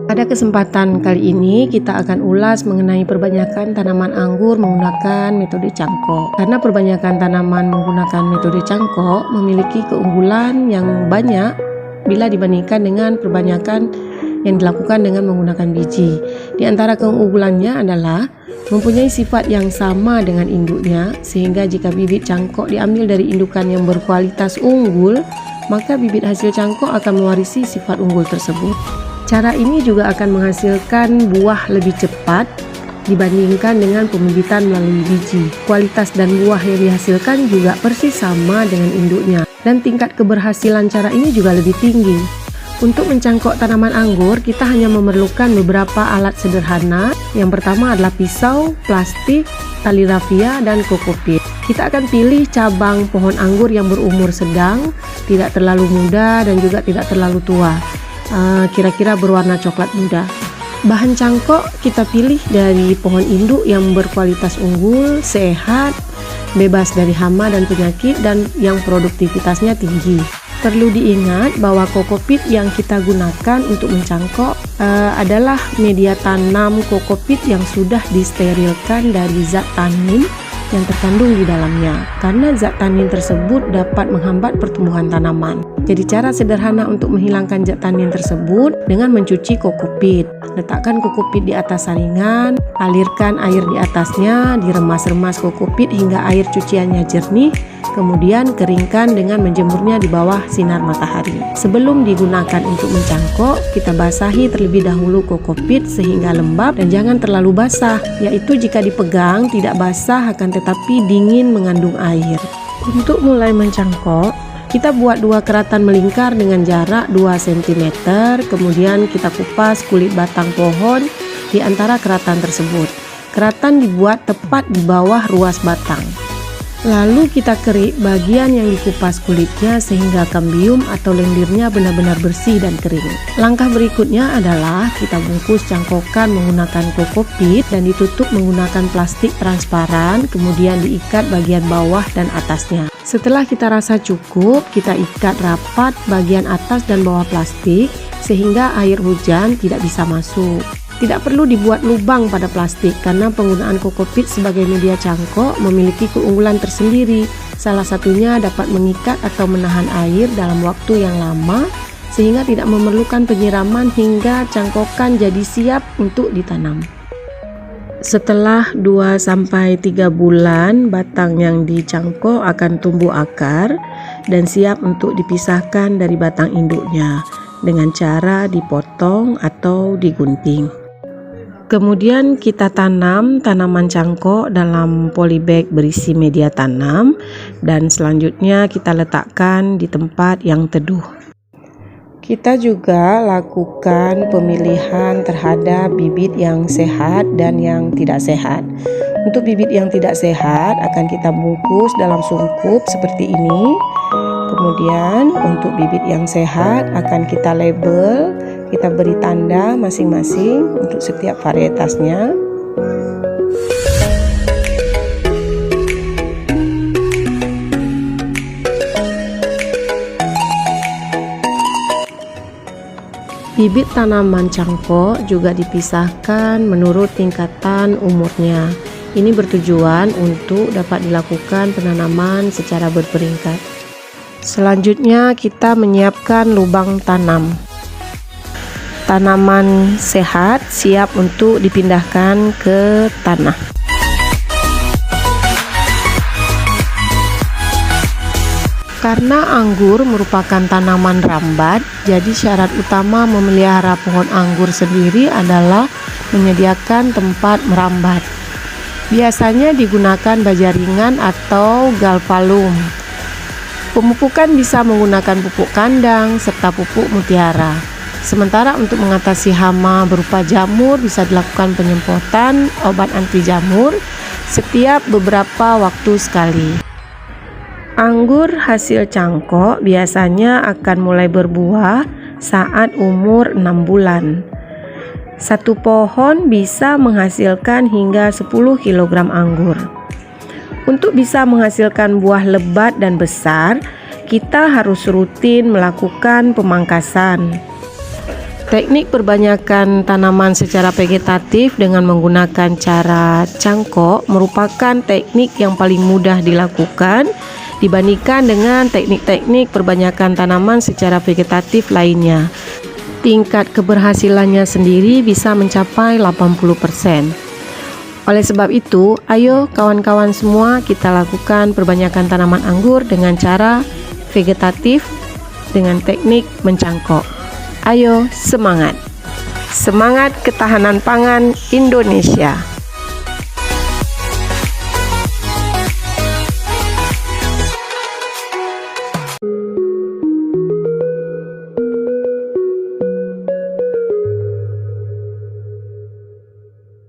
Pada kesempatan kali ini kita akan ulas mengenai perbanyakan tanaman anggur menggunakan metode cangkok. Karena perbanyakan tanaman menggunakan metode cangkok memiliki keunggulan yang banyak bila dibandingkan dengan perbanyakan yang dilakukan dengan menggunakan biji. Di antara keunggulannya adalah mempunyai sifat yang sama dengan induknya, sehingga jika bibit cangkok diambil dari indukan yang berkualitas unggul, maka bibit hasil cangkok akan mewarisi sifat unggul tersebut. Cara ini juga akan menghasilkan buah lebih cepat dibandingkan dengan pembibitan melalui biji. Kualitas dan buah yang dihasilkan juga persis sama dengan induknya, dan tingkat keberhasilan cara ini juga lebih tinggi. Untuk mencangkok tanaman anggur, kita hanya memerlukan beberapa alat sederhana. Yang pertama adalah pisau, plastik, tali rafia, dan kokopit. Kita akan pilih cabang pohon anggur yang berumur sedang, tidak terlalu muda dan juga tidak terlalu tua. Kira-kira berwarna coklat muda. Bahan cangkok kita pilih dari pohon induk yang berkualitas unggul, sehat, bebas dari hama dan penyakit, dan yang produktivitasnya tinggi. Perlu diingat bahwa kokopit yang kita gunakan untuk mencangkok adalah media tanam kokopit yang sudah disterilkan dari zat tanin yang terkandung di dalamnya, karena zat tanin tersebut dapat menghambat pertumbuhan tanaman. Jadi cara sederhana untuk menghilangkan zat tanin tersebut dengan mencuci kokopit. Letakkan kokopit di atas saringan, alirkan air di atasnya, diremas-remas kokopit hingga air cuciannya jernih, kemudian keringkan dengan menjemurnya di bawah sinar matahari. Sebelum digunakan untuk mencangkok, kita basahi terlebih dahulu kokopit sehingga lembab dan jangan terlalu basah, yaitu jika dipegang tidak basah akan tetapi dingin mengandung air. Untuk mulai mencangkok, kita buat 2 keratan melingkar dengan jarak 2 cm, kemudian kita kupas kulit batang pohon di antara keratan tersebut. Keratan dibuat tepat di bawah ruas batang. Lalu kita kerik bagian yang dikupas kulitnya sehingga kambium atau lendirnya benar-benar bersih dan kering. Langkah berikutnya adalah kita bungkus cangkokan menggunakan kokopit dan ditutup menggunakan plastik transparan, kemudian diikat bagian bawah dan atasnya. Setelah kita rasa cukup, kita ikat rapat bagian atas dan bawah plastik sehingga air hujan tidak bisa masuk. Tidak perlu dibuat lubang pada plastik karena penggunaan kokopit sebagai media cangkok memiliki keunggulan tersendiri. Salah satunya dapat mengikat atau menahan air dalam waktu yang lama sehingga tidak memerlukan penyiraman hingga cangkokan jadi siap untuk ditanam. Setelah 2-3 bulan, batang yang dicangkok akan tumbuh akar dan siap untuk dipisahkan dari batang induknya dengan cara dipotong atau digunting. Kemudian kita tanam tanaman cangkok dalam polybag berisi media tanam dan selanjutnya kita letakkan di tempat yang teduh. Kita juga lakukan pemilihan terhadap bibit yang sehat dan yang tidak sehat. Untuk bibit yang tidak sehat akan kita bungkus dalam sungkup seperti ini. Kemudian untuk bibit yang sehat akan kita label, kita beri tanda masing-masing untuk setiap varietasnya. Bibit tanaman cangkok juga dipisahkan menurut tingkatan umurnya. Ini bertujuan untuk dapat dilakukan penanaman secara berperingkat. Selanjutnya kita menyiapkan lubang tanam. Tanaman sehat siap untuk dipindahkan ke tanah. Karena anggur merupakan tanaman rambat, jadi syarat utama memelihara pohon anggur sendiri adalah menyediakan tempat merambat. Biasanya digunakan baja ringan atau galvalum. Pemupukan bisa menggunakan pupuk kandang serta pupuk mutiara. Sementara untuk mengatasi hama berupa jamur bisa dilakukan penyemprotan obat anti jamur setiap beberapa waktu sekali. Anggur hasil cangkok biasanya akan mulai berbuah saat umur 6 bulan. Satu pohon bisa menghasilkan hingga 10 kg anggur. Untuk bisa menghasilkan buah lebat dan besar, kita harus rutin melakukan pemangkasan. Teknik perbanyakan tanaman secara vegetatif dengan menggunakan cara cangkok merupakan teknik yang paling mudah dilakukan dibandingkan dengan teknik-teknik perbanyakan tanaman secara vegetatif lainnya. Tingkat keberhasilannya sendiri bisa mencapai 80%. Oleh sebab itu, ayo kawan-kawan semua kita lakukan perbanyakan tanaman anggur dengan cara vegetatif dengan teknik mencangkok. Ayo semangat! Semangat ketahanan pangan Indonesia!